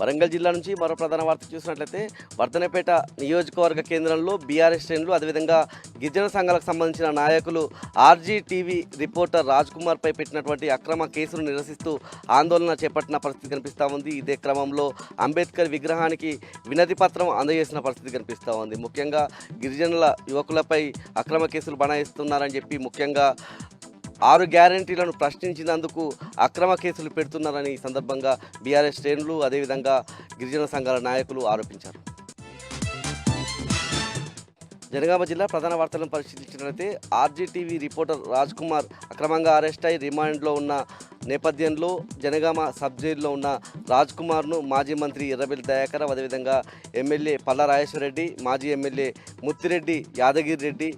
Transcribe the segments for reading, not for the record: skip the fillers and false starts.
వరంగల్ జిల్లా నుంచి మరో ప్రధాన వార్త చూసినట్లయితే వర్ధనపేట నియోజకవర్గ కేంద్రంలో బీఆర్ఎస్ శ్రేణులు అదేవిధంగా గిరిజన సంఘాలకు సంబంధించిన నాయకులు ఆర్జీటీవీ రిపోర్టర్ రాజ్ కుమార్పై పెట్టినటువంటి అక్రమ కేసును నిరసిస్తూ ఆందోళన చేపట్టిన పరిస్థితి కనిపిస్తూ ఉంది. ఇదే క్రమంలో అంబేద్కర్ విగ్రహానికి వినతి పత్రం అందజేసిన పరిస్థితి కనిపిస్తూ ఉంది. ముఖ్యంగా గిరిజనుల యువకులపై అక్రమ కేసులు బనాయిస్తున్నారని చెప్పి ముఖ్యంగా 6 గ్యారంటీలను ప్రశ్నించినందుకు అక్రమ కేసులు పెడుతున్నారని ఈ సందర్భంగా బీఆర్ఎస్ శ్రేణులు అదేవిధంగా గిరిజన సంఘాల నాయకులు ఆరోపించారు. జనగామ జిల్లా ప్రధాన వార్తలను పరిశీలించినట్లయితే ఆర్జీటీవీ రిపోర్టర్ రాజ్ కుమార్ అక్రమంగా అరెస్ట్ అయి రిమాండ్లో ఉన్న నేపథ్యంలో జనగామ సబ్ జైల్లో ఉన్న రాజ్ కుమార్ను మాజీ మంత్రి ఎర్రబెల్లి దయాకర్ అదేవిధంగా ఎమ్మెల్యే పల్లా రాజేశ్వరరెడ్డి మాజీ ఎమ్మెల్యే ముత్తిరెడ్డి యాదగిరి రెడ్డి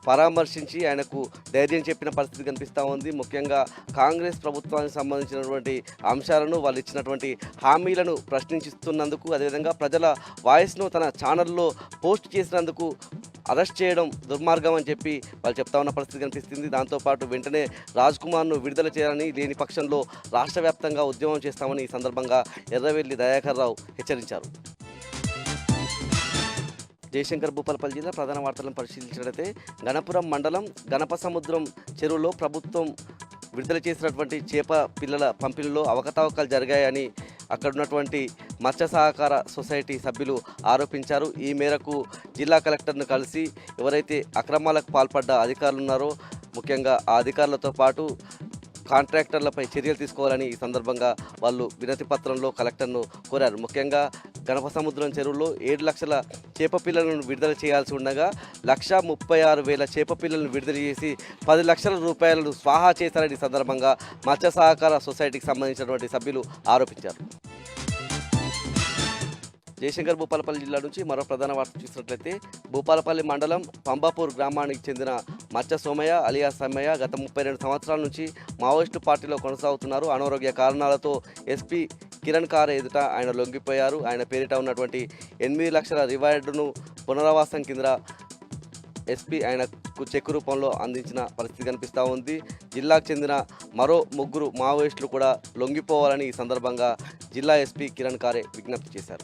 పరామర్శించి ఆయనకు ధైర్యం చెప్పిన పరిస్థితి కనిపిస్తూ ఉంది. ముఖ్యంగా కాంగ్రెస్ ప్రభుత్వానికి సంబంధించినటువంటి అంశాలను వాళ్ళు ఇచ్చినటువంటి హామీలను ప్రశ్నిస్తున్నందుకు అదేవిధంగా ప్రజల వాయిస్ను తన ఛానల్లో పోస్ట్ చేసినందుకు అరెస్ట్ చేయడం దుర్మార్గం అని చెప్పి వాళ్ళు చెప్తా ఉన్న పరిస్థితి కనిపిస్తుంది. దాంతోపాటు వెంటనే రాజ్ కుమార్ను విడుదల చేయాలని, లేని పక్షంలో రాష్ట్ర వ్యాప్తంగా ఉద్యమం చేస్తామని ఈ సందర్భంగా ఎర్రవెల్లి దయాకర్ రావు హెచ్చరించారు. జయశంకర్ భూపాలపల్లి జిల్లా ప్రధాన వార్తలను పరిశీలించినట్లయితే గణపురం మండలం గణపసముద్రం చెరువులో ప్రభుత్వం విడుదల చేసినటువంటి చేప పిల్లల పంపిణీలో అవకతవకలు జరిగాయని అక్కడ ఉన్నటువంటి మత్స్య సహకార సొసైటీ సభ్యులు ఆరోపించారు. ఈ మేరకు జిల్లా కలెక్టర్ను కలిసి ఎవరైతే అక్రమాలకు పాల్పడ్డ అధికారులు ఉన్నారో ముఖ్యంగా ఆ అధికారులతో పాటు కాంట్రాక్టర్లపై చర్యలు తీసుకోవాలని ఈ సందర్భంగా వాళ్ళు వినతి పత్రంలో కలెక్టర్ను కోరారు. ముఖ్యంగా గణపసముద్రం చెరువులో 7 లక్షల చేప పిల్లలను విడుదల చేయాల్సి ఉండగా 1,36,000 చేప పిల్లలను విడుదల చేసి 10 లక్షల రూపాయలను స్వాహా చేశారని ఈ సందర్భంగా మత్స్య సహకార సొసైటీకి సంబంధించినటువంటి సభ్యులు ఆరోపించారు. జయశంకర్ భూపాలపల్లి జిల్లా నుంచి మరో ప్రధాన వార్త చూసినట్లయితే భూపాలపల్లి మండలం పంబాపూర్ గ్రామానికి చెందిన మత్స్య సోమయ్య అలియా సమ్మయ్య గత 32 సంవత్సరాల నుంచి మావోయిస్టు పార్టీలో కొనసాగుతున్నారు. అనారోగ్య కారణాలతో ఎస్పీ కిరణ్ కారే ఎదుట ఆయన లొంగిపోయారు. ఆయన పేరిట ఉన్నటువంటి 8 లక్షల రివార్డును పునరావాసం కింద ఎస్పీ ఆయనకు చెక్కు రూపంలో అందించిన పరిస్థితి కనిపిస్తూ ఉంది. జిల్లాకు చెందిన మరో 3 మావోయిస్టులు కూడా లొంగిపోవాలని ఈ సందర్భంగా జిల్లా ఎస్పీ కిరణ్ కారే విజ్ఞప్తి చేశారు.